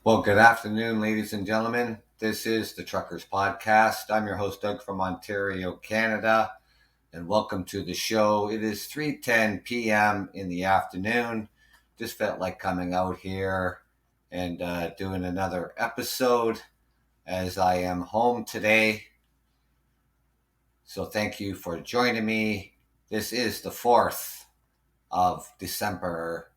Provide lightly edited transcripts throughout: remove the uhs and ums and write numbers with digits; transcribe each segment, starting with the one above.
Well, good afternoon, ladies and gentlemen. This is the Truckers Podcast. I'm your host, Doug from Ontario, Canada, and welcome to the show. It is 3:10 p.m. in the afternoon. Just felt like coming out here and doing another episode as I am home today. So thank you for joining me. This is the 4th of December,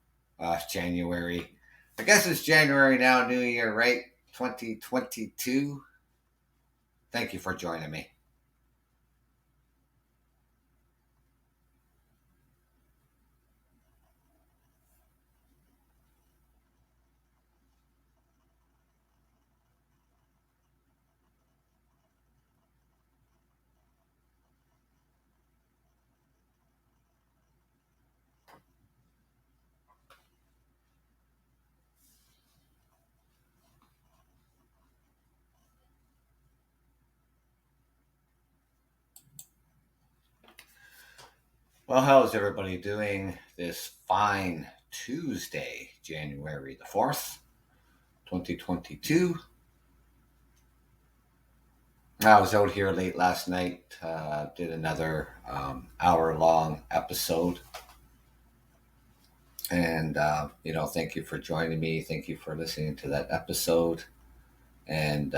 January. I guess it's January now, New Year, right? 2022. Thank you for joining me. Well, how's everybody doing this fine Tuesday, January the 4th, 2022? I was out here late last night, did another hour-long episode. And, thank you for joining me. Thank you for listening to that episode and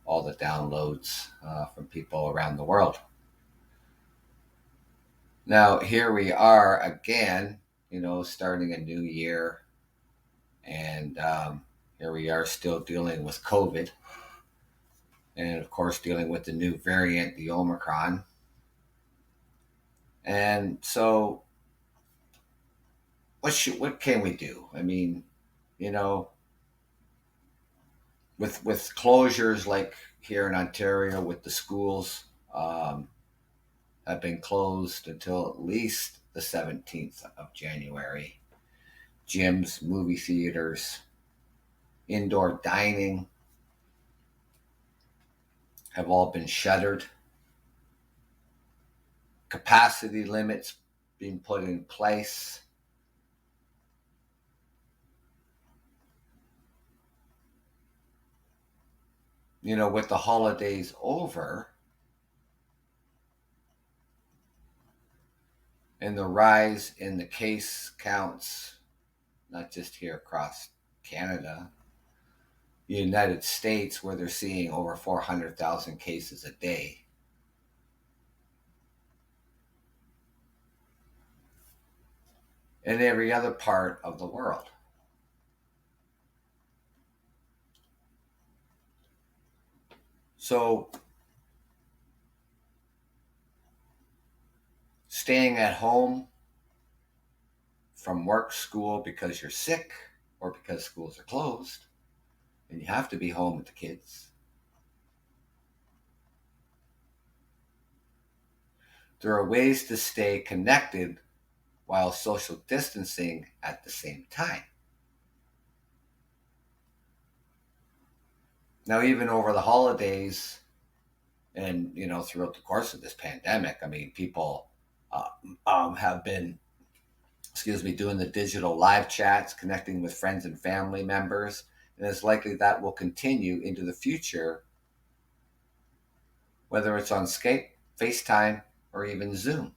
all the downloads from people around the world. Now, here we are again, starting a new year. And here we are still dealing with COVID. And, of course, dealing with the new variant, the Omicron. And so what can we do? I mean, with closures like here in Ontario, with the schools have been closed until at least the 17th of January. Gyms, movie theaters, indoor dining have all been shuttered. Capacity limits being put in place. With the holidays over and the rise in the case counts, not just here across Canada, the United States, where they're seeing over 400,000 cases a day. And every other part of the world. So staying at home from work, school, because you're sick or because schools are closed and you have to be home with the kids. There are ways to stay connected while social distancing at the same time. Now, even over the holidays and, throughout the course of this pandemic, I mean, people have been, doing the digital live chats, connecting with friends and family members. And it's likely that will continue into the future, whether it's on Skype, FaceTime, or even Zoom.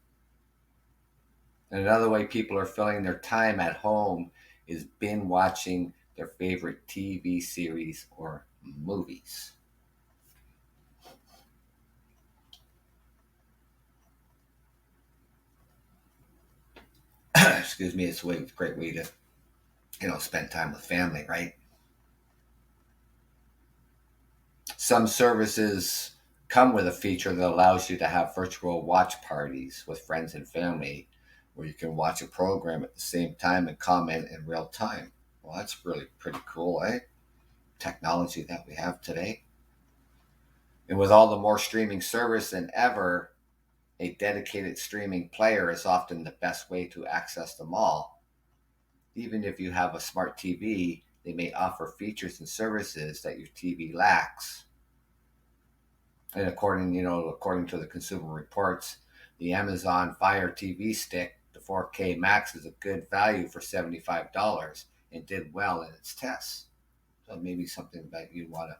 And another way people are filling their time at home is binge watching their favorite TV series or movies. Excuse me, it's a great way to, spend time with family, right? Some services come with a feature that allows you to have virtual watch parties with friends and family where you can watch a program at the same time and comment in real time. Well, that's really pretty cool, eh? Technology that we have today. And with all the more streaming service than ever, a dedicated streaming player is often the best way to access them all. Even if you have a smart TV, they may offer features and services that your TV lacks. And according to the Consumer Reports, the Amazon Fire TV Stick, the 4K Max, is a good value for $75 and did well in its tests. So maybe something that you want to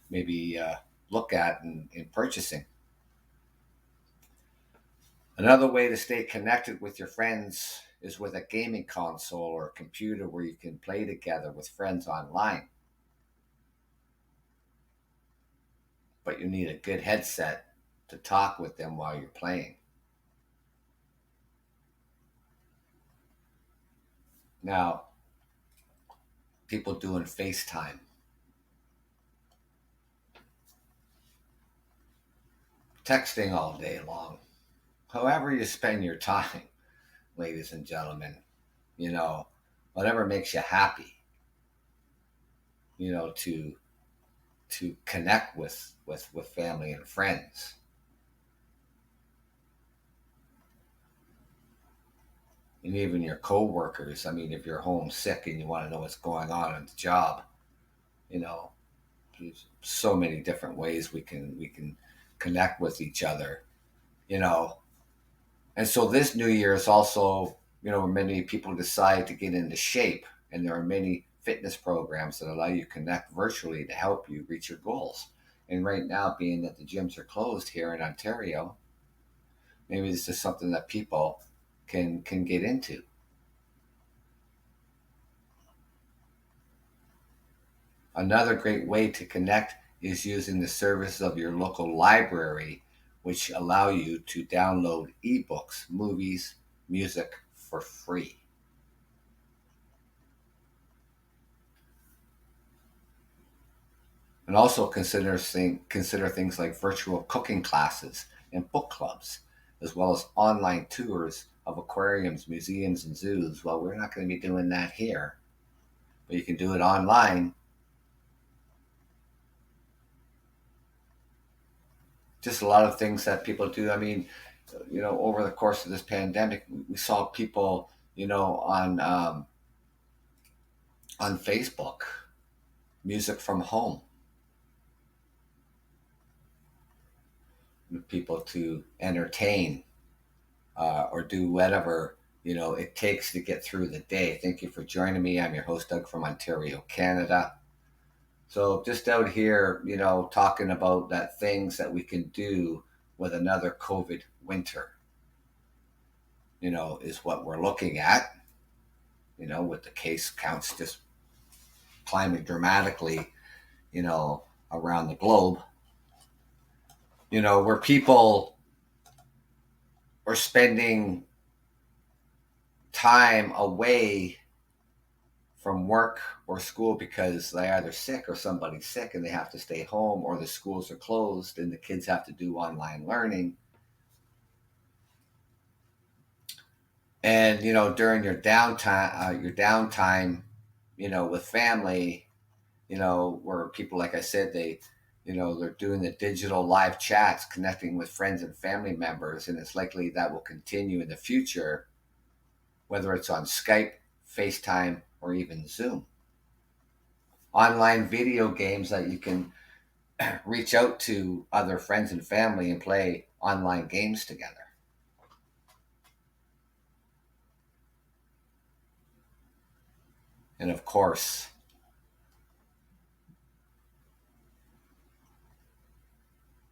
maybe look at in purchasing. Another way to stay connected with your friends is with a gaming console or a computer where you can play together with friends online. But you need a good headset to talk with them while you're playing. Now, people doing FaceTime, texting all day long, however you spend your time, ladies and gentlemen, you know, whatever makes you happy, to connect with family and friends. And even your coworkers. I mean, if you're homesick and you want to know what's going on at the job, you know, there's so many different ways we can connect with each other, you know. And so this new year is also, many people decide to get into shape, and there are many fitness programs that allow you to connect virtually to help you reach your goals. And right now, being that the gyms are closed here in Ontario, maybe this is something that people can get into. Another great way to connect is using the service of your local library, which allow you to download ebooks, movies, music for free. And also consider things like virtual cooking classes and book clubs, as well as online tours of aquariums, museums, and zoos. Well, we're not going to be doing that here, but you can do it online. Just a lot of things that people do. I mean, over the course of this pandemic, we saw people, on Facebook, music from home, people to entertain or do whatever it takes to get through the day. Thank you for joining me. I'm your host, Doug, from Ontario, Canada. So just out here, talking about that things that we can do with another COVID winter, is what we're looking at. With the case counts just climbing dramatically, around the globe. Where people are spending time away from work or school because they're either sick or somebody's sick and they have to stay home, or the schools are closed and the kids have to do online learning. And during your downtime, with family, where people, like I said, they're doing the digital live chats, connecting with friends and family members, and it's likely that will continue in the future, whether it's on Skype, FaceTime, or even Zoom. Online video games that you can reach out to other friends and family and play online games together. And of course,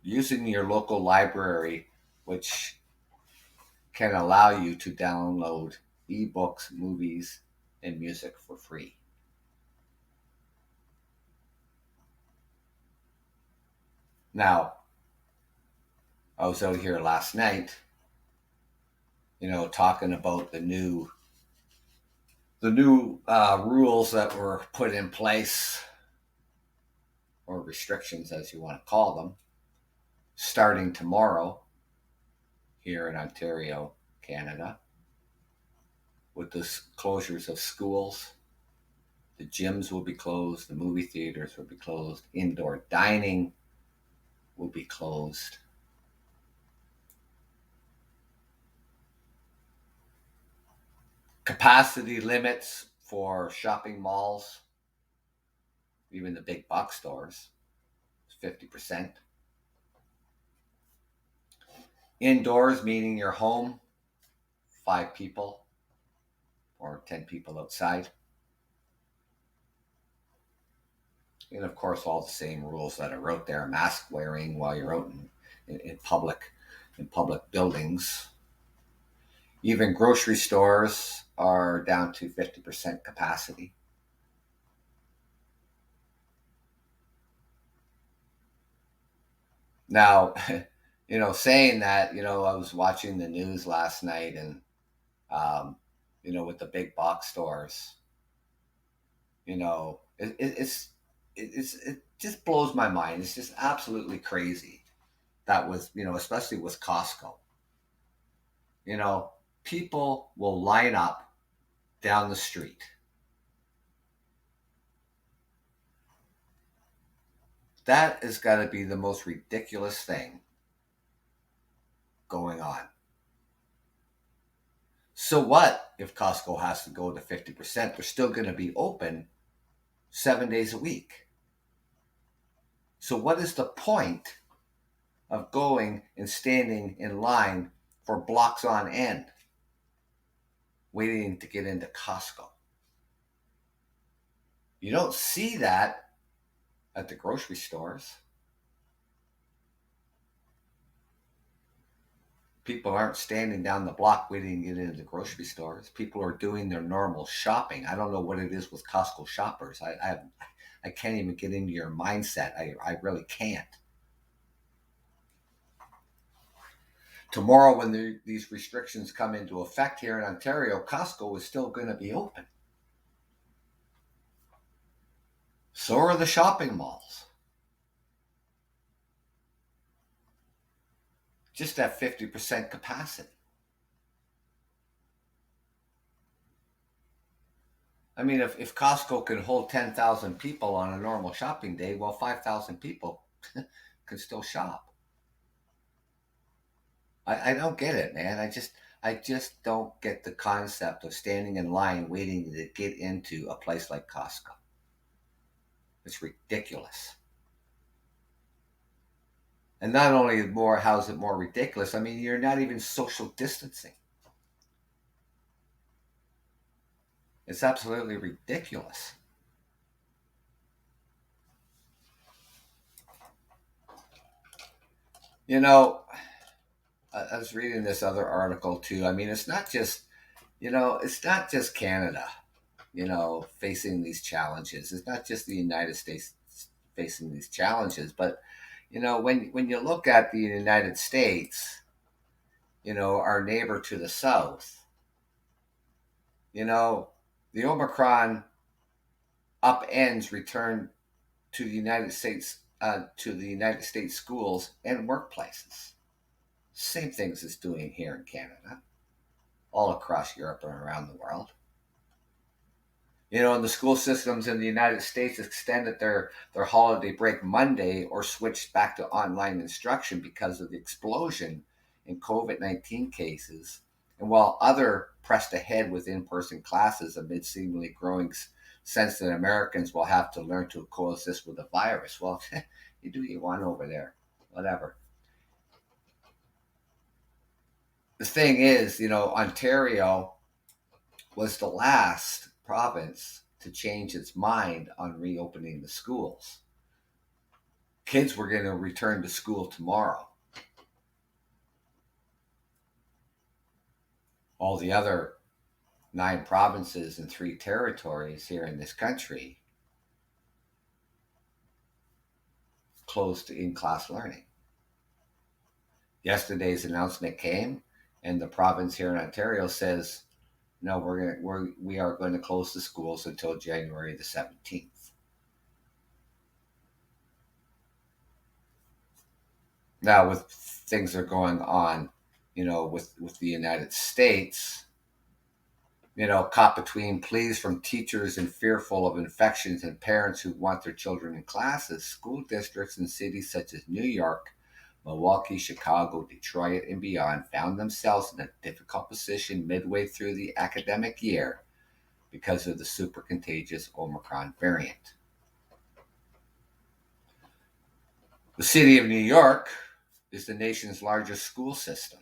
using your local library, which can allow you to download ebooks, movies, and music for free. Now, I was out here last night, talking about the new rules that were put in place, or restrictions, as you want to call them, starting tomorrow here in Ontario, Canada, with the closures of schools. The gyms will be closed, the movie theaters will be closed, indoor dining will be closed. Capacity limits for shopping malls, even the big box stores, is 50%. Indoors, meaning your home, 5 people or 10 people outside. And of course, all the same rules that are out there: mask wearing while you're out in public buildings. Even grocery stores are down to 50% capacity. Now, saying that, I was watching the news last night, and um, with the big box stores, it just blows my mind. It's just absolutely crazy. That was, especially with Costco. You know, people will line up down the street. That has got to be the most ridiculous thing going on. So what if Costco has to go to 50%? They're still going to be open 7 days a week. So what is the point of going and standing in line for blocks on end waiting to get into Costco? You don't see that at the grocery stores. People aren't standing down the block waiting to get into the grocery stores. People are doing their normal shopping. I don't know what it is with Costco shoppers. I can't even get into your mindset. I really can't. Tomorrow, when these restrictions come into effect here in Ontario, Costco is still going to be open. So are the shopping malls. Just at 50% capacity. I mean, if Costco can hold 10,000 people on a normal shopping day, well, 5,000 people can still shop. I don't get it, man. I just don't get the concept of standing in line waiting to get into a place like Costco. It's ridiculous. And not only how is it more ridiculous, I mean, you're not even social distancing. It's absolutely ridiculous. You know, I was reading this other article too. I mean, it's not just Canada, facing these challenges. It's not just the United States facing these challenges, but when you look at the United States, our neighbor to the south, you know, the Omicron upends return to the United States schools and workplaces. Same things it's doing here in Canada, all across Europe and around the world. And the school systems in the United States extended their holiday break Monday or switched back to online instruction because of the explosion in COVID-19 cases. And while other pressed ahead with in-person classes amid seemingly growing sense that Americans will have to learn to coexist with the virus. Well, you do what you want over there, whatever. The thing is, Ontario was the last province to change its mind on reopening the schools. Kids were going to return to school tomorrow. All the other 9 provinces and 3 territories here in this country closed to in-class learning. Yesterday's announcement came, and the province here in Ontario says, no, we are going to close the schools until January the 17th. Now, with things that are going on, with the United States, caught between pleas from teachers and fearful of infections and parents who want their children in classes, school districts in cities such as New York, Milwaukee, Chicago, Detroit, and beyond found themselves in a difficult position midway through the academic year because of the super contagious Omicron variant. The city of New York is the nation's largest school system.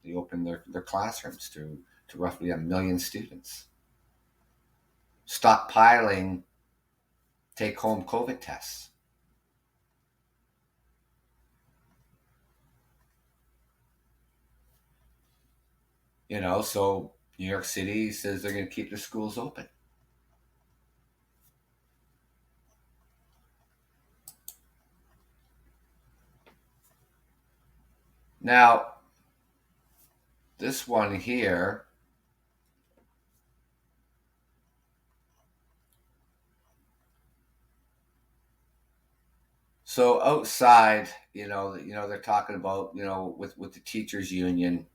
They opened their classrooms to roughly 1 million students. Stockpiling take home COVID tests. So New York City says they're going to keep the schools open. Now, this one here, so outside, they're talking about, with the teachers union,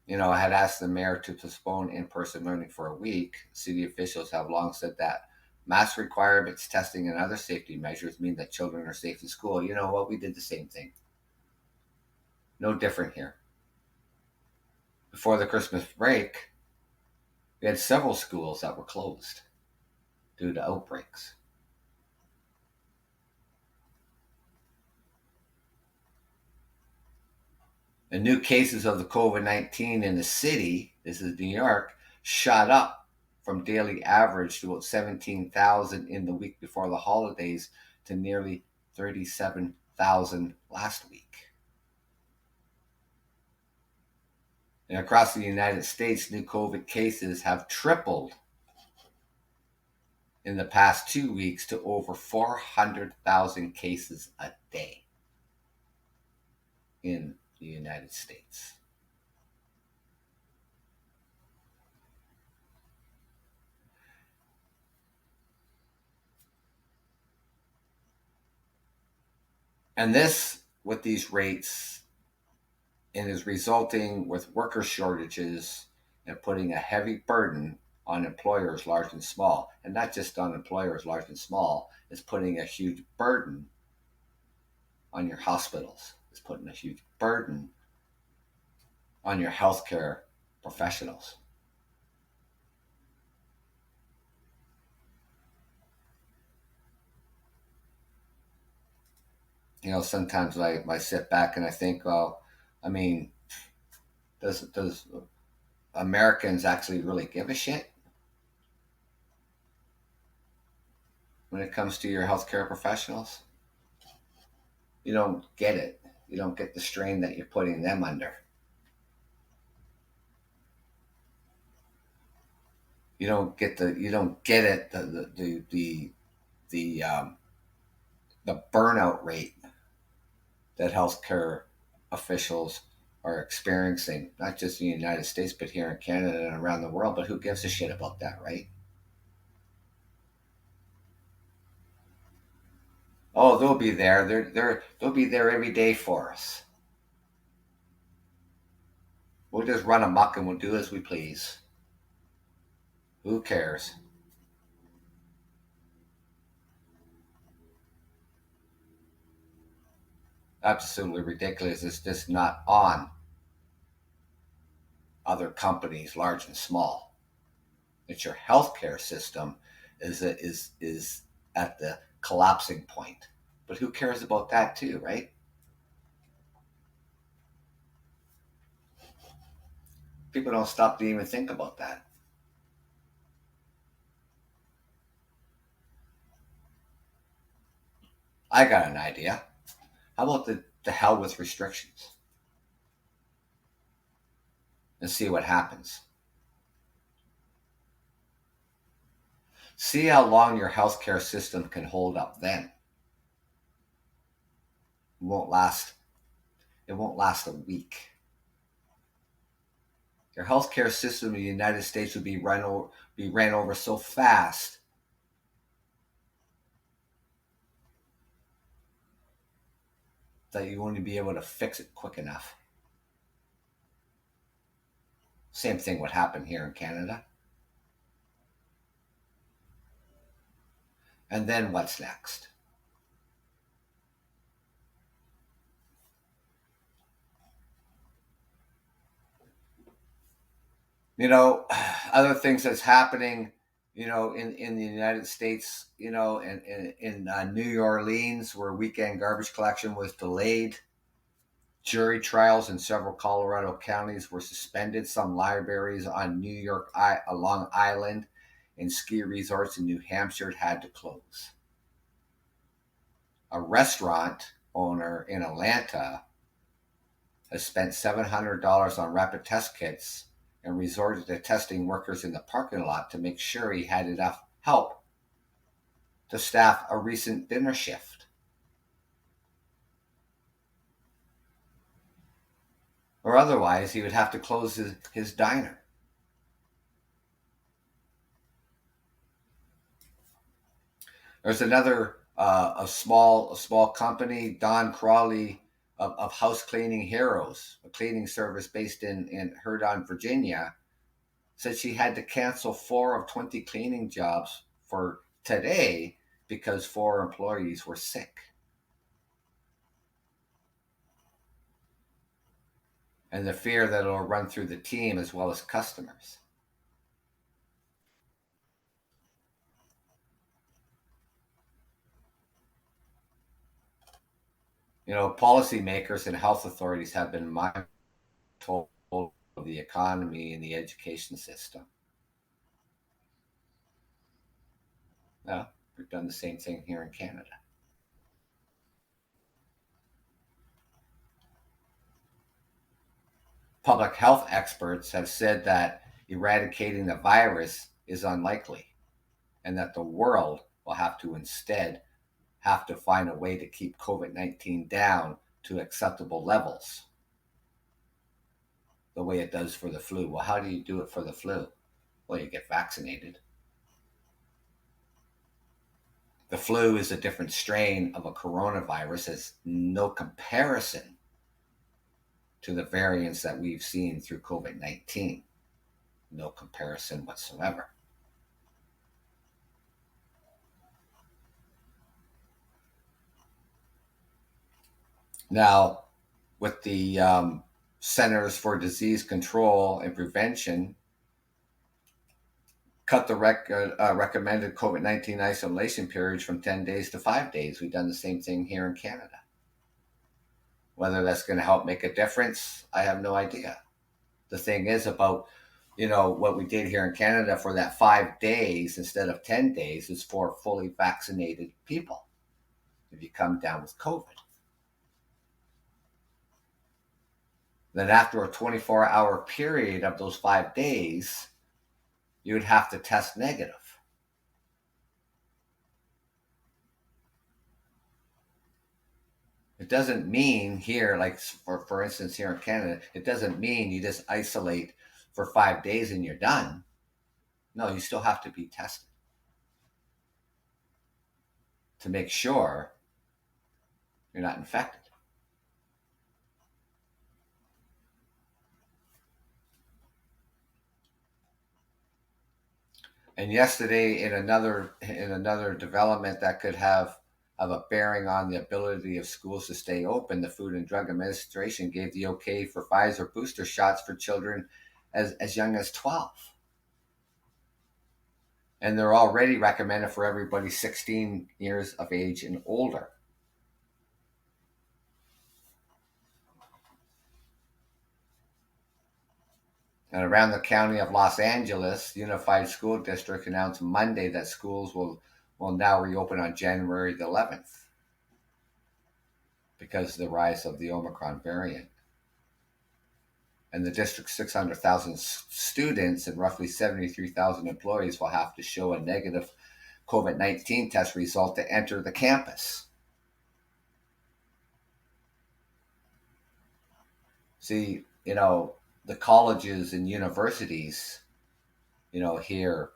I had asked the mayor to postpone in-person learning for a week. City officials have long said that mask requirements, testing, and other safety measures mean that children are safe in school. You know what? We did the same thing. No different here. Before the Christmas break, we had several schools that were closed due to outbreaks. The new cases of the COVID-19 in the city, this is New York, shot up from daily average to about 17,000 in the week before the holidays to nearly 37,000 last week. And across the United States, new COVID cases have tripled in the past 2 weeks to over 400,000 cases a day in the United States. And this, with these rates, and is resulting with worker shortages and putting a heavy burden on employers large and small. And not just on employers large and small, it's putting a huge burden on your hospitals. It's putting a huge burden on your healthcare professionals. Sometimes I sit back and I think, well, I mean, does Americans actually really give a shit when it comes to your healthcare professionals? You don't get it. You don't get the strain that you're putting them under. You don't get it, the burnout rate that healthcare officials are experiencing, not just in the United States, but here in Canada and around the world. But who gives a shit about that, right? Oh, they'll be there. They'll be there every day for us. We'll just run amok and we'll do as we please. Who cares? Absolutely ridiculous. It's just not on other companies, large and small. It's your healthcare system is at the collapsing point. But who cares about that too, right? People don't stop to even think about that. I got an idea. How about the hell with restrictions and see what happens? See how long your healthcare system can hold up then. It won't last. It won't last a week. Your healthcare system in the United States would be ran over so fast that you won't be able to fix it quick enough. Same thing would happen here in Canada. And then what's next? Other things that's happening, in the United States, in New Orleans, where weekend garbage collection was delayed. Jury trials in several Colorado counties were suspended. Some libraries on Long Island and ski resorts in New Hampshire had to close. A restaurant owner in Atlanta has spent $700 on rapid test kits and resorted to testing workers in the parking lot to make sure he had enough help to staff a recent dinner shift. Or otherwise, he would have to close his diner. There's another a small company, Don Crawley of House Cleaning Heroes, a cleaning service based in Herndon, Virginia, said she had to cancel 4 of 20 cleaning jobs for today because 4 employees were sick. And the fear that it'll run through the team as well as customers. Policymakers and health authorities have been mindful of the economy and the education system. Well, we've done the same thing here in Canada. Public health experts have said that eradicating the virus is unlikely and that the world will instead have to find a way to keep COVID-19 down to acceptable levels, the way it does for the flu. Well, how do you do it for the flu? Well, you get vaccinated. The flu is a different strain of a coronavirus. It's no comparison to the variants that we've seen through COVID-19. No comparison whatsoever. Now, with the Centers for Disease Control and Prevention cut the recommended COVID-19 isolation periods from 10 days to 5 days. We've done the same thing here in Canada. Whether that's going to help make a difference, I have no idea. The thing is about, what we did here in Canada for that 5 days instead of 10 days is for fully vaccinated people if you come down with COVID. Then after a 24-hour period of those 5 days, you would have to test negative. It doesn't mean here, like for instance, here in Canada, it doesn't mean you just isolate for 5 days and you're done. No, you still have to be tested to make sure you're not infected. And yesterday, in another development that could have a bearing on the ability of schools to stay open, the Food and Drug Administration gave the okay for Pfizer booster shots for children as young as 12. And they're already recommended for everybody 16 years of age and older. And around the county of Los Angeles, Unified School District announced Monday that schools will now reopen on January the 11th because of the rise of the Omicron variant. And the district's 600,000 students and roughly 73,000 employees will have to show a negative COVID-19 test result to enter the campus. See, the colleges and universities, here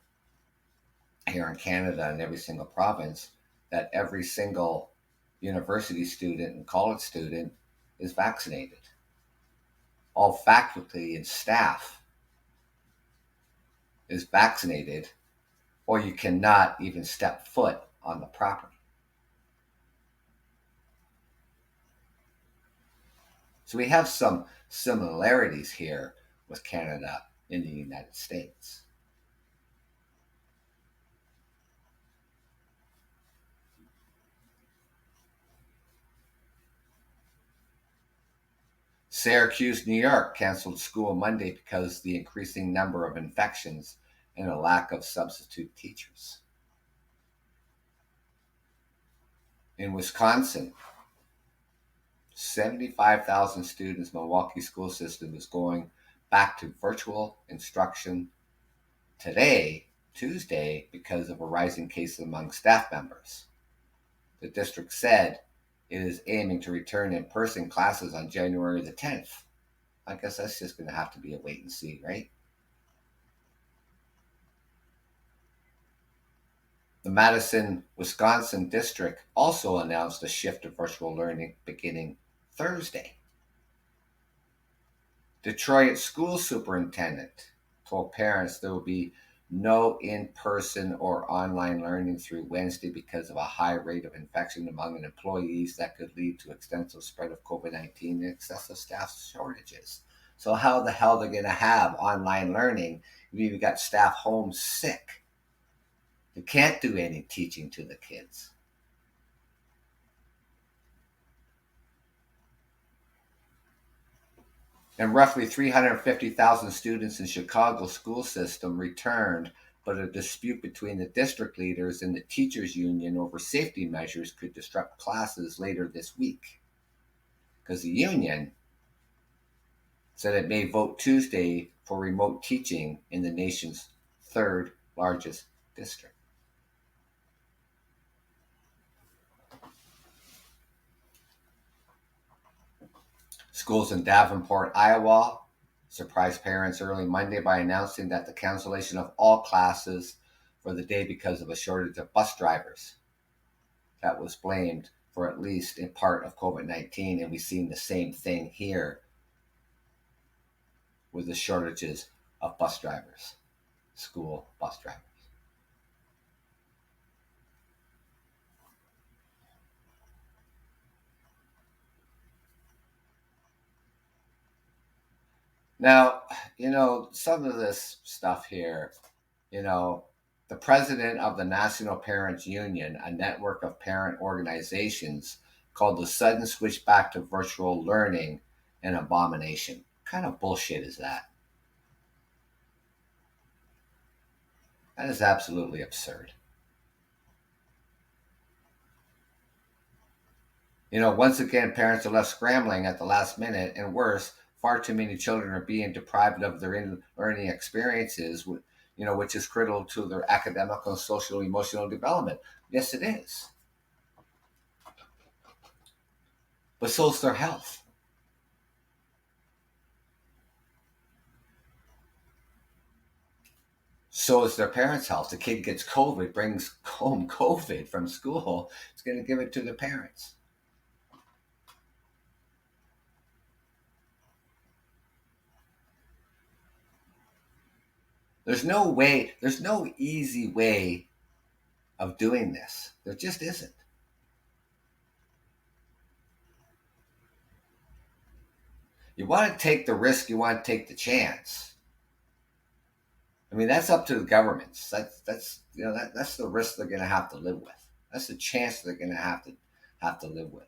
in Canada and every single province, that every single university student and college student is vaccinated. All faculty and staff is vaccinated, or you cannot even step foot on the property. So we have some similarities here with Canada and the United States. Syracuse, New York canceled school Monday because of the increasing number of infections and a lack of substitute teachers. In Wisconsin, 75,000 students, Milwaukee school system is going back to virtual instruction today, Tuesday, because of a rising case among staff members. The district said it is aiming to return in-person classes on January the 10th. I guess that's just going to have to be a wait and see, right? The Madison, Wisconsin district also announced a shift to virtual learning beginning Thursday. Detroit school superintendent told parents there will be no in-person or online learning through Wednesday because of a high rate of infection among employees that could lead to extensive spread of COVID-19 and excessive staff shortages. So how the hell are they going to have online learning if you've got staff home sick? You can't do any teaching to the kids. And roughly 350,000 students in Chicago's school system returned, but a dispute between the district leaders and the teachers union over safety measures could disrupt classes later this week. Because the union said it may vote Tuesday for remote teaching in the nation's third largest district. Schools in Davenport, Iowa surprised parents early Monday by announcing that the cancellation of all classes for the day because of a shortage of bus drivers. That was blamed for at least in part of COVID-19, and we've seen the same thing here with the shortages of bus drivers, school bus drivers. Now, some of this stuff here, the president of the National Parents Union, a network of parent organizations, called the sudden switch back to virtual learning an abomination. What kind of bullshit is that? That is absolutely absurd. Once again, parents are left scrambling at the last minute, and worse, far too many children are being deprived of their learning experiences, which is critical to their academic and social emotional development. Yes, it is. But so is their health. So is their parents' health. The kid gets COVID, brings home COVID from school. It's going to give it to the parents. There's no easy way of doing this. There just isn't. You want to take the risk, you want to take the chance. I mean, that's up to the governments. That's the risk they're going to have to live with. That's the chance they're going to have to live with.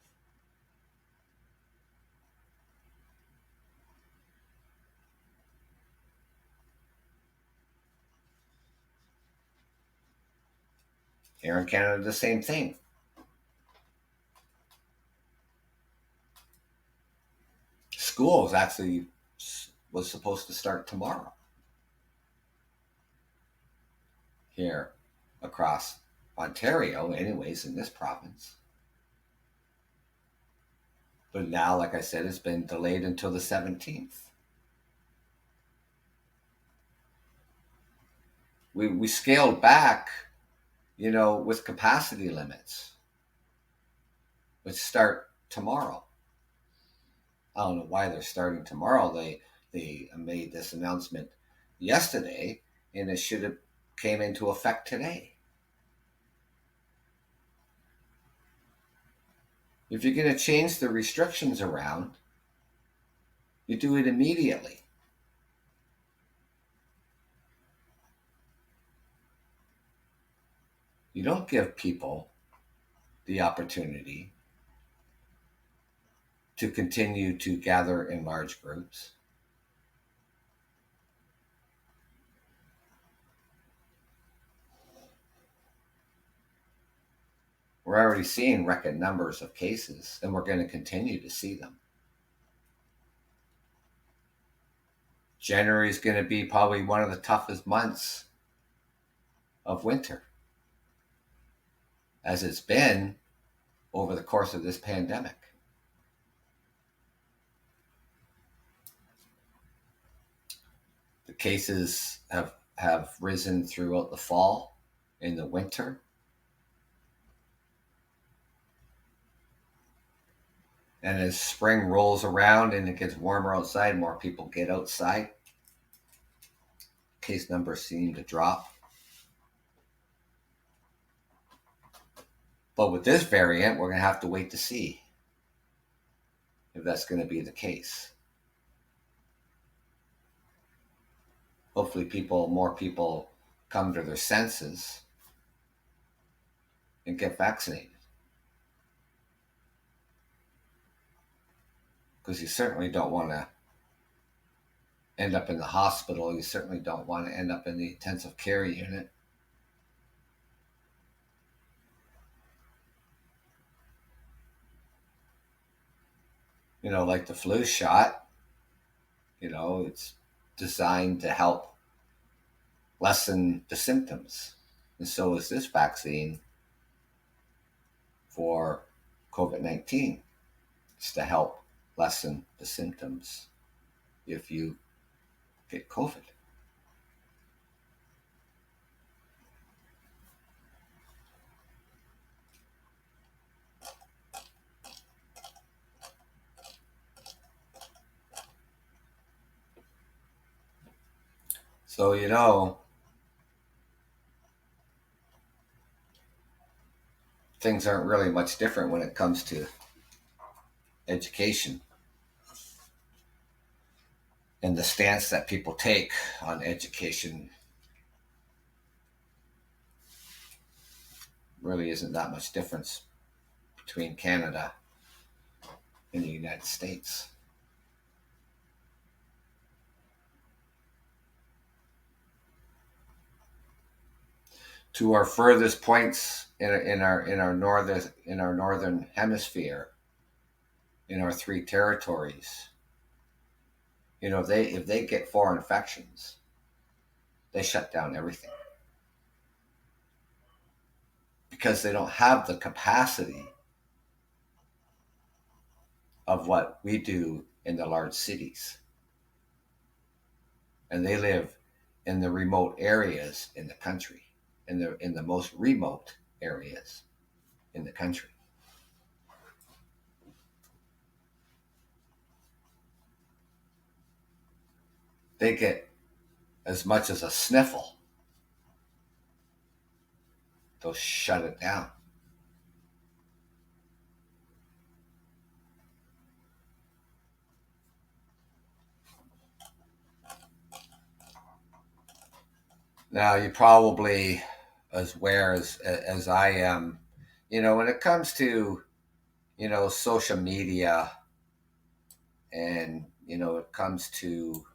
Here in Canada, the same thing. Schools actually was supposed to start tomorrow here across Ontario, anyways, in this province. But now, like I said, it's been delayed until the 17th. We scaled back, with capacity limits, which start tomorrow. I don't know why they're starting tomorrow. They made this announcement yesterday, and it should have came into effect today. If you're going to change the restrictions around, you do it immediately. You don't give people the opportunity to continue to gather in large groups. We're already seeing record numbers of cases, and we're going to continue to see them. January is going to be probably one of the toughest months of winter, as it's been over the course of this pandemic. The cases have risen throughout the fall, in the winter. And as spring rolls around and it gets warmer outside, more people get outside. Case numbers seem to drop. But with this variant, we're going to have to wait to see if that's going to be the case. Hopefully more people come to their senses and get vaccinated. Because you certainly don't want to end up in the hospital. You certainly don't want to end up in the intensive care unit. Like the flu shot, it's designed to help lessen the symptoms. And so is this vaccine for COVID-19. It's to help lessen the symptoms if you get COVID. So, things aren't really much different when it comes to education. And the stance that people take on education really isn't that much difference between Canada and the United States. To our furthest points in our northern hemisphere, in our 3 territories, if they get 4 infections, they shut down everything, because they don't have the capacity of what we do in the large cities, and they live in the remote areas in the country, in the most remote areas in the country. They get as much as a sniffle, they'll shut it down. Now, you probably as aware as I am, when it comes to, social media, and, it comes to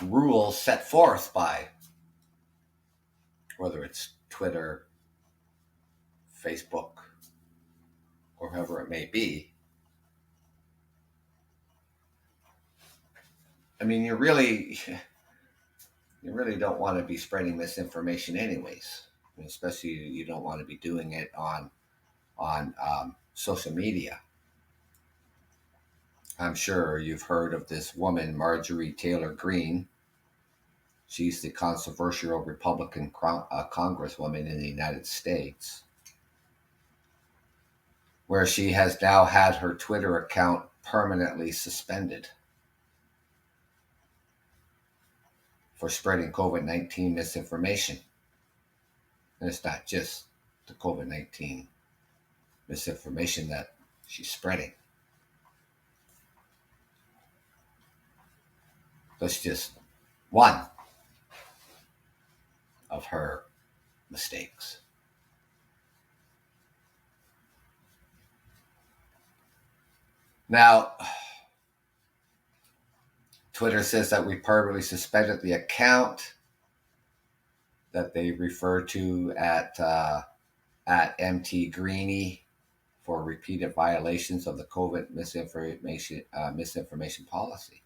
rules set forth by, whether it's Twitter, Facebook, or whoever it may be. I mean, you really don't want to be spreading misinformation anyways. Especially, you don't want to be doing it on social media. I'm sure you've heard of this woman, Marjorie Taylor Greene. She's the controversial Republican congresswoman in the United States, where she has now had her Twitter account permanently suspended for spreading COVID-19 misinformation. And it's not just the COVID-19 misinformation that she's spreading. That's just one of her mistakes. Now, Twitter says that we permanently suspended the account that they refer to at MT Greeny for repeated violations of the COVID misinformation policy,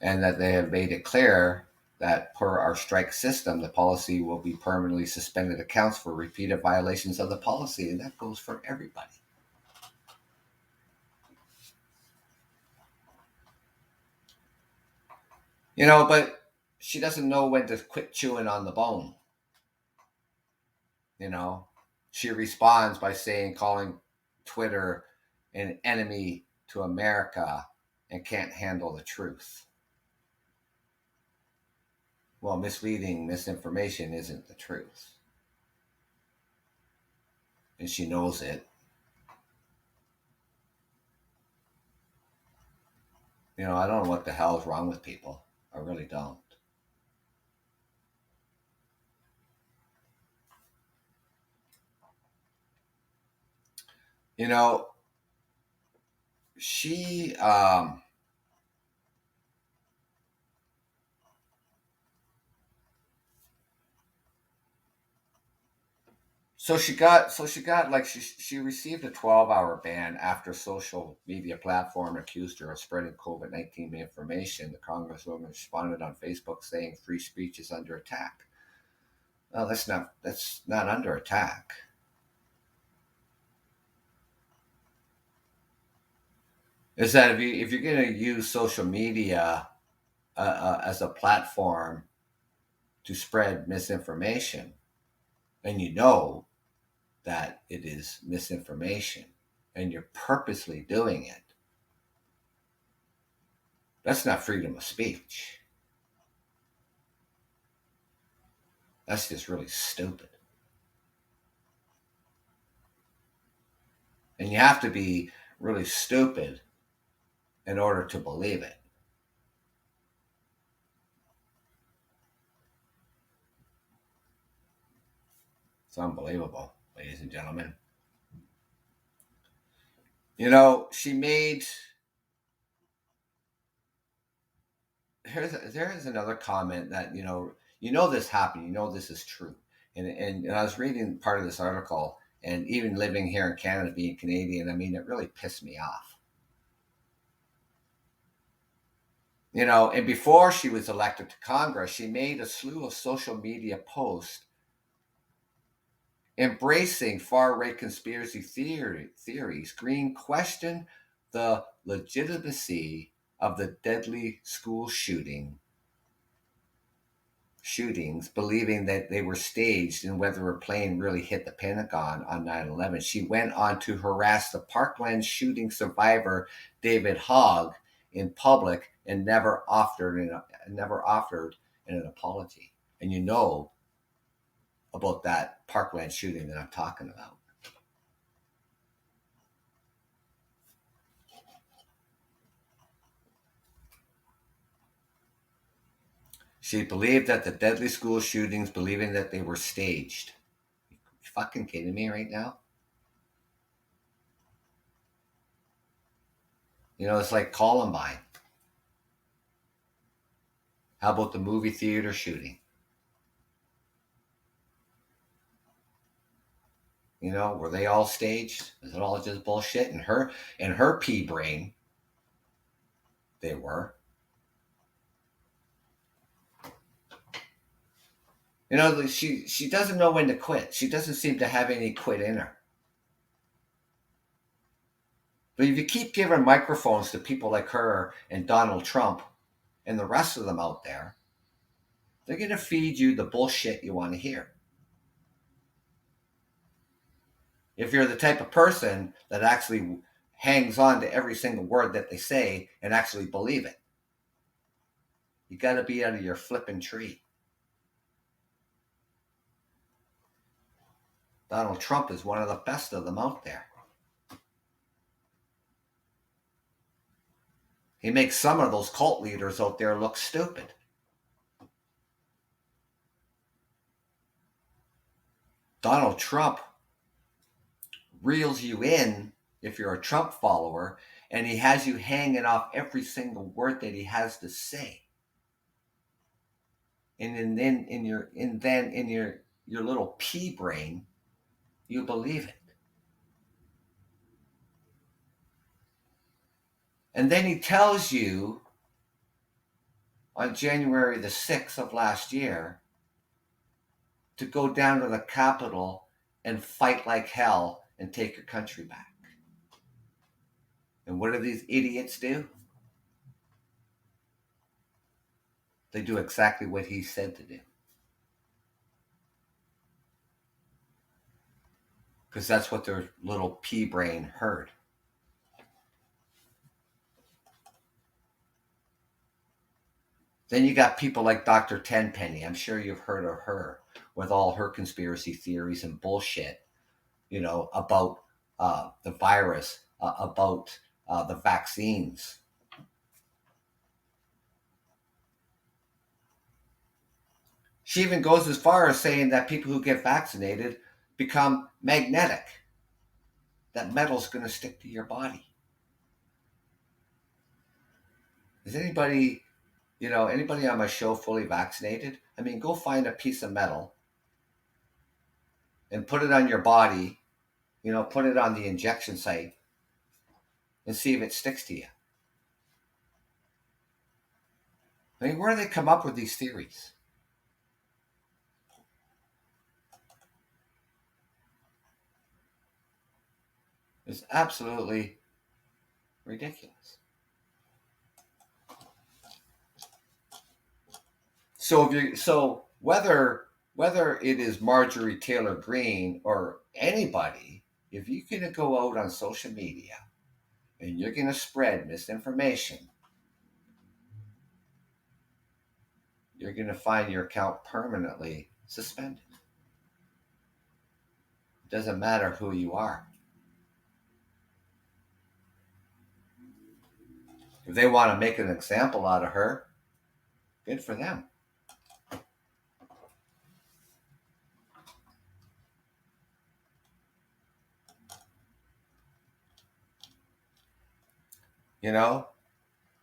and that they have made it clear that per our strike system, the policy will be permanently suspended accounts for repeated violations of the policy, and that goes for everybody. But she doesn't know when to quit chewing on the bone. She responds by calling Twitter an enemy to America and can't handle the truth. Well, misleading misinformation isn't the truth. And she knows it. I don't know what the hell is wrong with people. I really don't. She she received a 12-hour ban after social media platform accused her of spreading COVID-19 information. The Congresswoman responded on Facebook saying free speech is under attack. No, that's not under attack. Is that if you're going to use social media as a platform to spread misinformation, and you know that it is misinformation, and you're purposely doing it, that's not freedom of speech. That's just really stupid. And you have to be really stupid in order to believe it. It's unbelievable, ladies and gentlemen. She made. There's another comment that this happened. This is true, and I was reading part of this article, and even living here in Canada, being Canadian, it really pissed me off. And before she was elected to Congress, she made a slew of social media posts embracing far-right conspiracy theories. Green questioned the legitimacy of the deadly school shootings, believing that they were staged and whether a plane really hit the Pentagon on 9/11. She went on to harass the Parkland shooting survivor, David Hogg, in public and never offered an apology. And about that Parkland shooting that I'm talking about. She believed that the deadly school shootings, believing that they were staged. You fucking kidding me right now? It's like Columbine. How about the movie theater shooting? Were they all staged? Is it all just bullshit? In her pea brain, they were. She doesn't know when to quit. She doesn't seem to have any quit in her. But if you keep giving microphones to people like her and Donald Trump and the rest of them out there, they're going to feed you the bullshit you want to hear. If you're the type of person that actually hangs on to every single word that they say and actually believe it, you got to be out of your flipping tree. Donald Trump is one of the best of them out there. He makes some of those cult leaders out there look stupid. Donald Trump reels you in if you're a Trump follower, and he has you hanging off every single word that he has to say. then in your little pea brain, you believe it. And then he tells you on January the 6th of last year to go down to the Capitol and fight like hell and take your country back. And what do these idiots do? They do exactly what he said to do. Because that's what their little pea brain heard. Then you got people like Dr. Tenpenny. I'm sure you've heard of her with all her conspiracy theories and bullshit, about the virus, about the vaccines. She even goes as far as saying that people who get vaccinated become magnetic. That metal's going to stick to your body. Is anybody on my show fully vaccinated? I mean, go find a piece of metal and put it on your body, put it on the injection site and see if it sticks to you. I mean, where do they come up with these theories? It's absolutely ridiculous. So whether it is Marjorie Taylor Greene or anybody, if you're going to go out on social media and you're going to spread misinformation, you're going to find your account permanently suspended. It doesn't matter who you are. If they want to make an example out of her, good for them.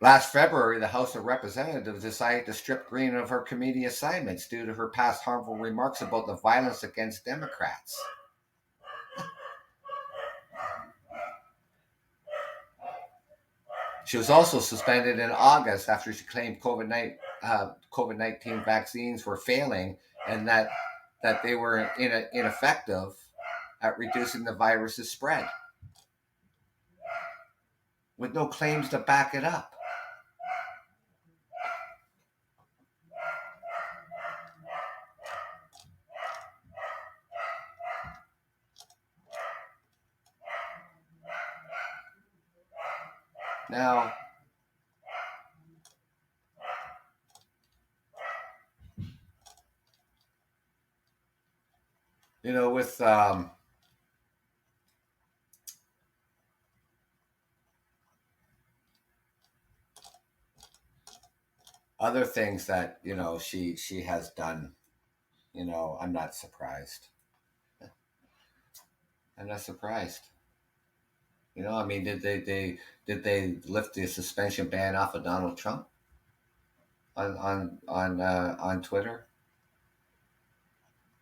Last February, the House of Representatives decided to strip Greene of her committee assignments due to her past harmful remarks about the violence against Democrats. She was also suspended in August after she claimed COVID-19 vaccines were failing and that they were ineffective at reducing the virus's spread, with no claims to back it up. Now, with other things that she has done, I'm not surprised. I'm not surprised. I mean, did they lift the suspension ban off of Donald Trump on Twitter?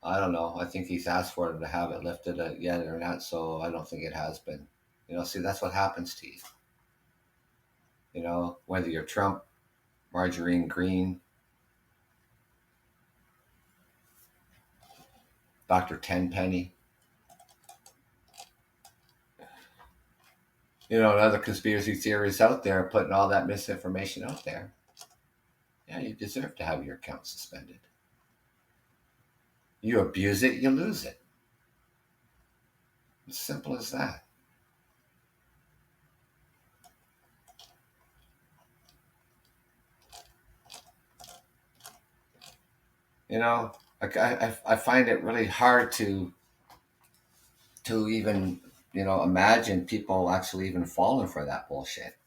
I don't know. I think he's asked for them to have it lifted yet or not, so I don't think it has been. See, that's what happens to you. Whether you're Trump, Marjorie Greene, Dr. Tenpenny, and other conspiracy theories out there putting all that misinformation out there. Yeah, you deserve to have your account suspended. You abuse it, you lose it. As simple as that. I find it really hard to even imagine people actually even falling for that bullshit.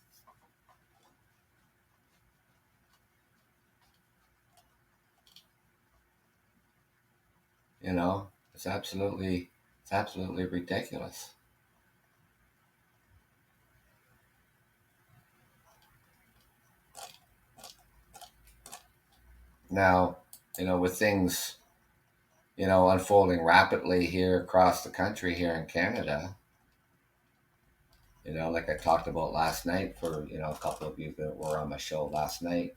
It's absolutely ridiculous. Now, With things, unfolding rapidly here across the country, here in Canada, like I talked about last night for, a couple of you that were on my show last night,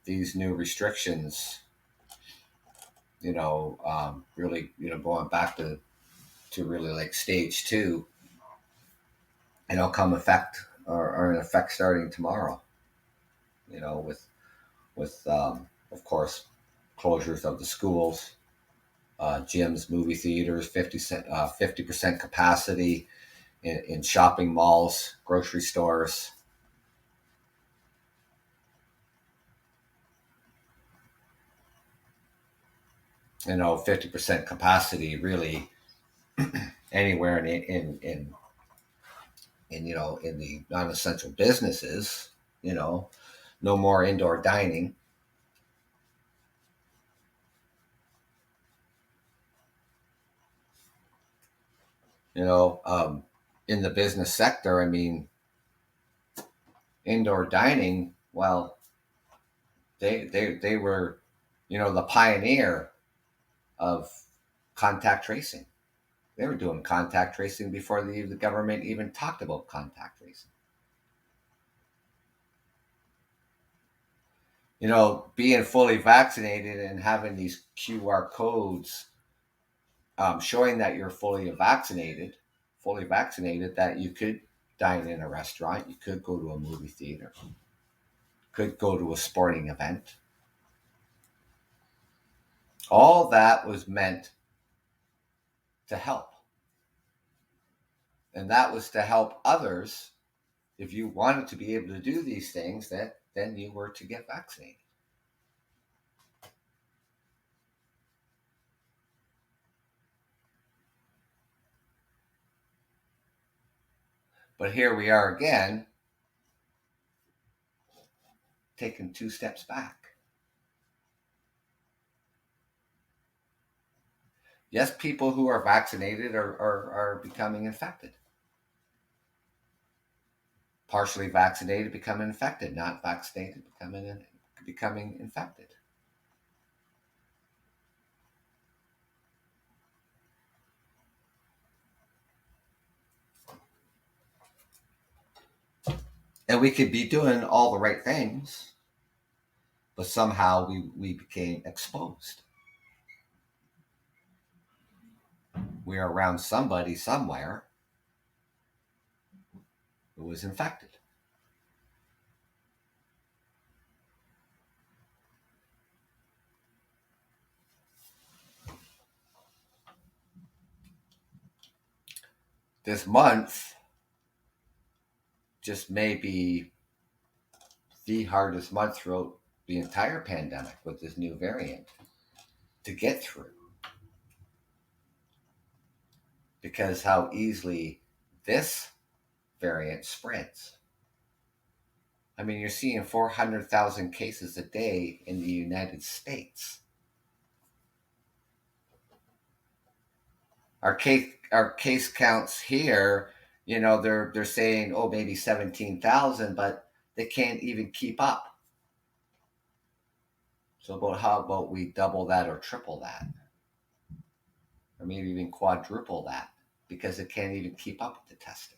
these new restrictions, really, going back to really like stage two, come effect or in effect starting tomorrow, with of course, closures of the schools, gyms, movie theaters, 50% capacity in shopping malls, grocery stores. 50% capacity really anywhere in the non-essential businesses. No more indoor dining. In the business sector, I mean, indoor dining. Well, they were, the pioneer of contact tracing. They were doing contact tracing before the government even talked about contact tracing. Being fully vaccinated and having these QR codes showing that you're fully vaccinated, that you could dine in a restaurant, you could go to a movie theater, could go to a sporting event. All that was meant to help. And that was to help others. If you wanted to be able to do these things, then you were to get vaccinated. But here we are again, taking two steps back. Yes, people who are vaccinated are becoming infected. Partially vaccinated becoming infected, not vaccinated becoming infected. And we could be doing all the right things, but somehow we became exposed. We are around somebody somewhere who was infected. This month just may be the hardest month throughout the entire pandemic with this new variant to get through, because how easily this variant spreads. I mean, you're seeing 400,000 cases a day in the United States. Our case counts here, they're saying, oh, maybe 17,000, but they can't even keep up. So how about we double that or triple that, or maybe even quadruple that, because it can't even keep up with the testing.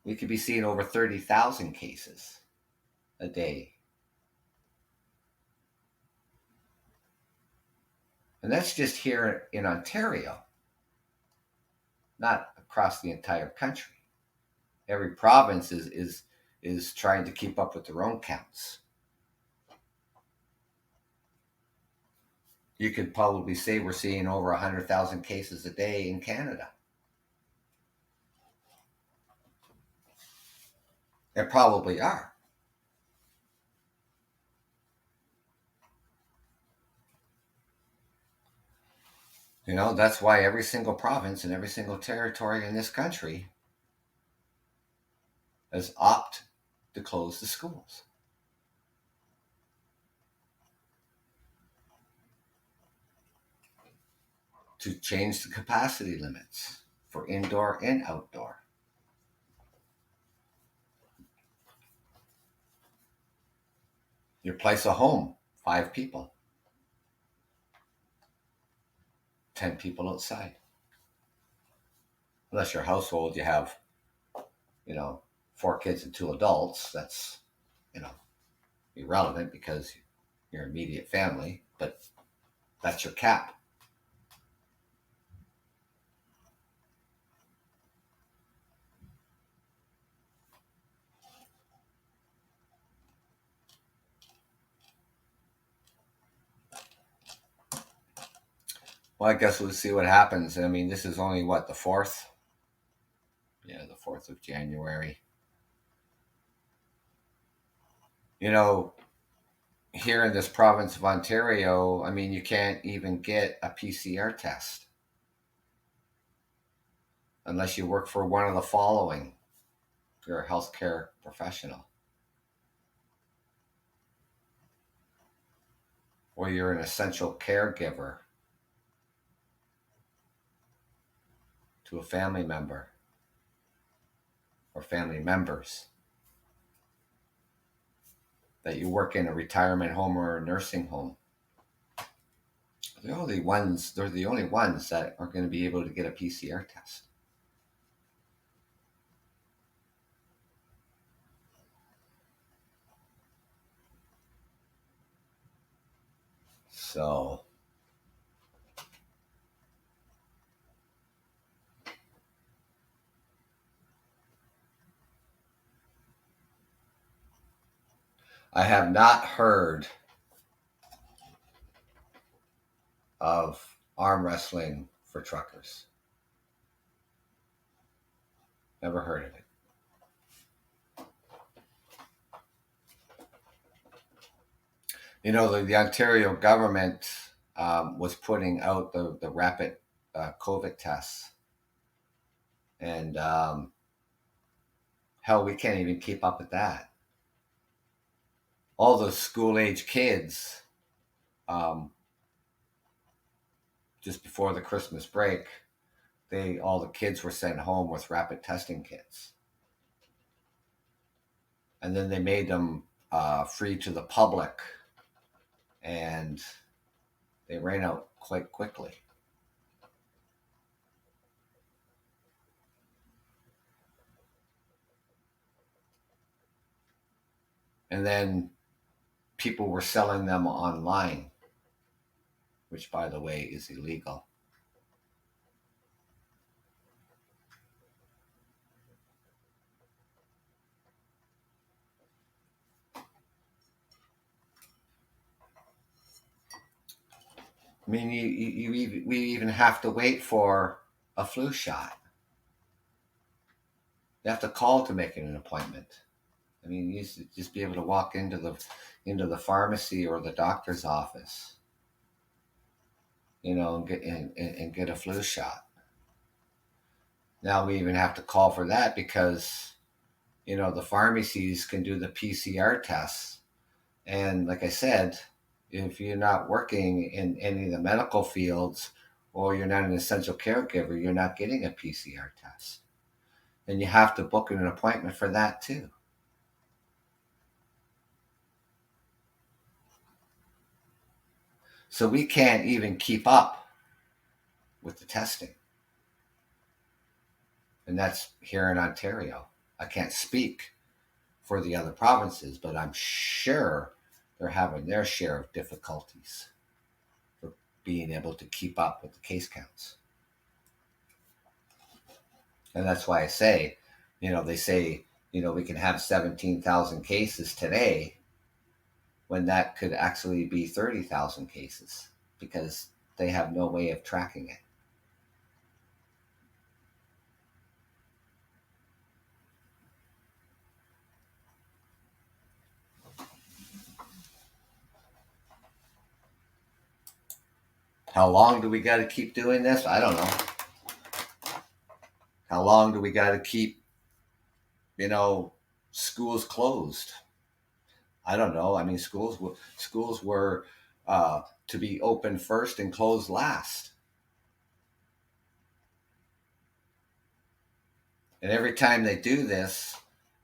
We could be seeing over 30,000 cases a day. And that's just here in Ontario, not across the entire country. Every province is trying to keep up with their own counts. You could probably say we're seeing over 100,000 cases a day in Canada. There probably are. That's why every single province and every single territory in this country has opted to close the schools. To change the capacity limits for indoor and outdoor. Your place of home, 5 people, 10 people outside. Unless your household, you have, you know, 4 kids and 2 adults. That's, you know, irrelevant because your immediate family, but that's your cap. Well, I guess we'll see what happens. I mean, this is only what, the 4th? Yeah, the 4th of January. You know, here in this province of Ontario, I mean, you can't even get a PCR test unless you work for one of the following. You're a healthcare professional, or you're an essential caregiver to a family member or family members, that you work in a retirement home or a nursing home. They're the only ones that are going to be able to get a PCR test. So I have not heard of arm wrestling for truckers. Never heard of it. You know, the Ontario government was putting out the rapid COVID tests. And hell, we can't even keep up with that. All the school age kids, um, just before the Christmas break, all the kids were sent home with rapid testing kits. And then they made them free to the public. And they ran out quite quickly. And then people were selling them online, which, by the way, is illegal. I mean, we even have to wait for a flu shot. You have to call to make an appointment. I mean, you used to just be able to walk into the pharmacy or the doctor's office, and get a flu shot. Now we even have to call for that because, the pharmacies can do the PCR tests. And like I said, if you're not working in any of the medical fields or you're not an essential caregiver, you're not getting a PCR test. And you have to book an appointment for that too. So we can't even keep up with the testing. And that's here in Ontario. I can't speak for the other provinces, but I'm sure they're having their share of difficulties for being able to keep up with the case counts. And that's why I say, they say, we can have 17,000 cases today when that could actually be 30,000 cases because they have no way of tracking it. How long do we got to keep doing this? I don't know. How long do we got to keep, schools closed? I don't know. I mean, schools were to be open first and closed last. And every time they do this,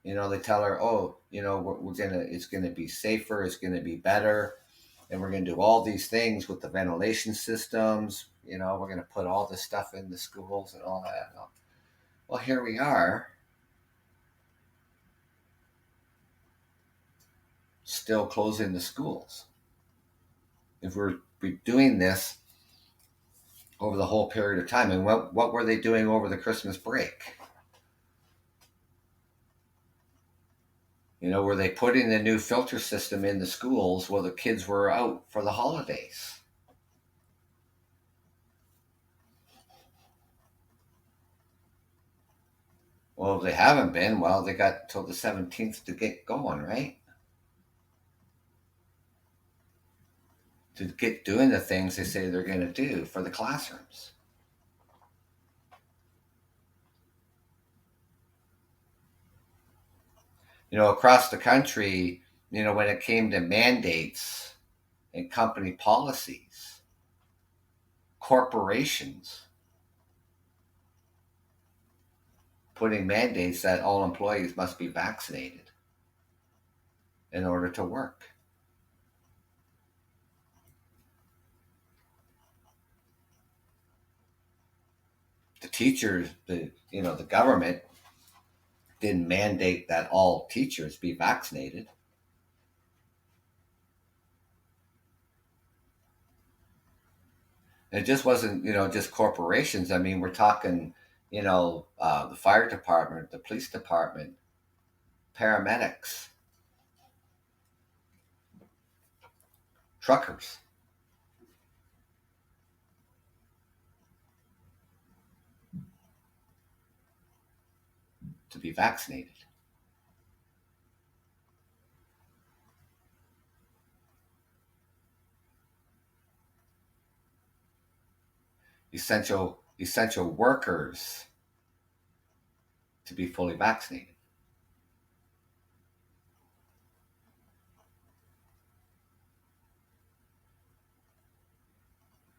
They tell her, oh, it's gonna be safer, it's gonna be better, and we're gonna do all these things with the ventilation systems. We're gonna put all this stuff in the schools and all that. Well, here we are, still closing the schools. If we're doing this over the whole period of time, and what were they doing over the Christmas break? Were they putting the new filter system in the schools while the kids were out for the holidays? Well, if they haven't been, well, they got till the 17th to get going, right? To get doing the things they say they're going to do for the classrooms. Across the country, when it came to mandates and company policies, corporations putting mandates that all employees must be vaccinated in order to work. The teachers, the government didn't mandate that all teachers be vaccinated. It just wasn't, just corporations. I mean, we're talking, the fire department, the police department, paramedics, truckers, to be vaccinated. Essential workers to be fully vaccinated,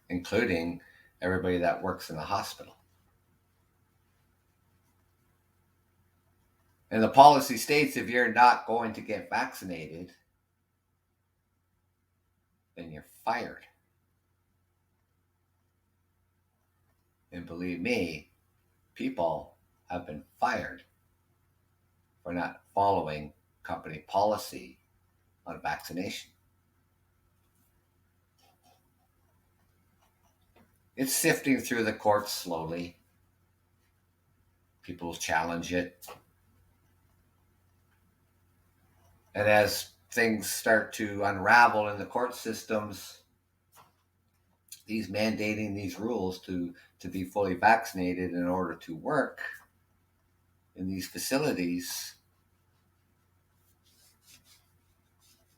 including everybody that works in the hospital. And the policy states if you're not going to get vaccinated, then you're fired. And believe me, people have been fired for not following company policy on vaccination. It's sifting through the courts slowly. People challenge it. And as things start to unravel in the court systems, these mandating these rules to be fully vaccinated in order to work in these facilities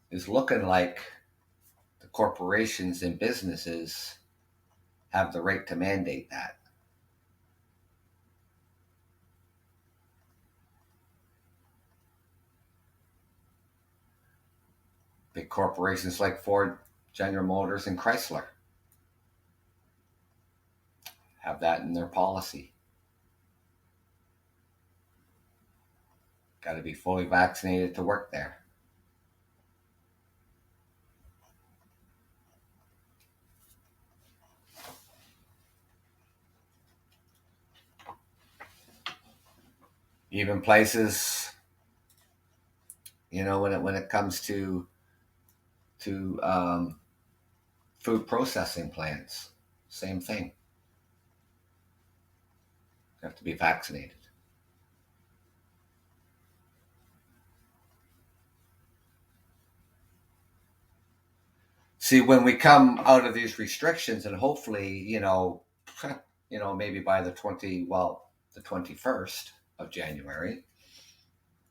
is looking like the corporations and businesses have the right to mandate that. Big corporations like Ford, General Motors, and Chrysler have that in their policy. Got to be fully vaccinated to work there. Even places, when it comes to food processing plants, same thing. You have to be vaccinated. See, when we come out of these restrictions, and hopefully, maybe by the 21st of January,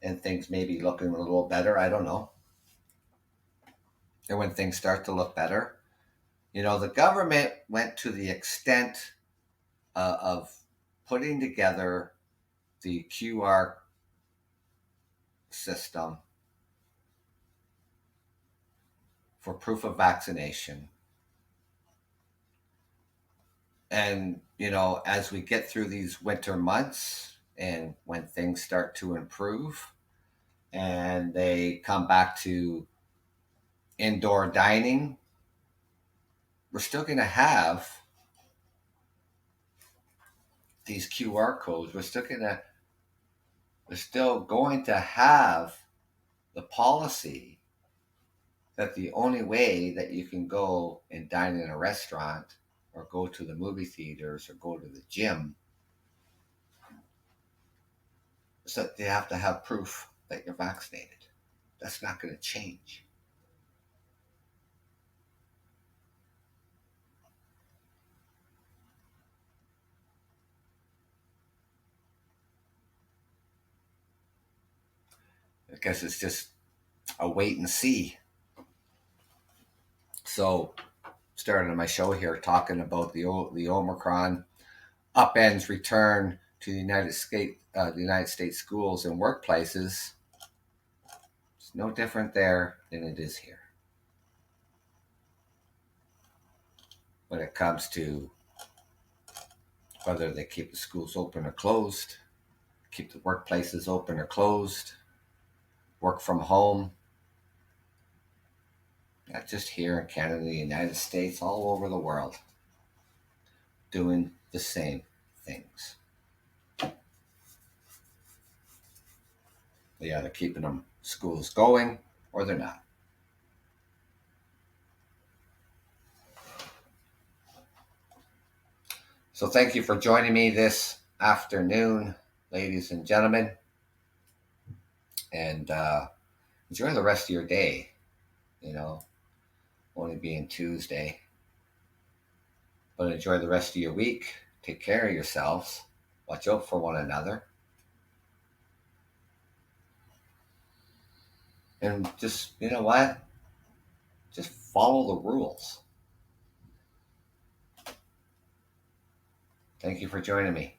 and things may be looking a little better. I don't know. And when things start to look better, the government went to the extent of putting together the QR system for proof of vaccination. And, as we get through these winter months and when things start to improve, and they come back to indoor dining, we're still going to have these QR codes. We're still going to have the policy that the only way that you can go and dine in a restaurant or go to the movie theaters or go to the gym is that they have to have proof that you're vaccinated. That's not going to change. I guess it's just a wait and see. So, starting my show here talking about the Omicron upends return to the United States schools and workplaces. It's no different there than it is here. When it comes to whether they keep the schools open or closed, keep the workplaces open or closed, work from home, not just here in Canada, the United States, all over the world, doing the same things. They're either keeping them schools going or they're not. So thank you for joining me this afternoon, ladies and gentlemen, and enjoy the rest of your day. Only being Tuesday, but enjoy the rest of your week. Take care of yourselves. Watch out for one another. And just, you know what? Just follow the rules. Thank you for joining me.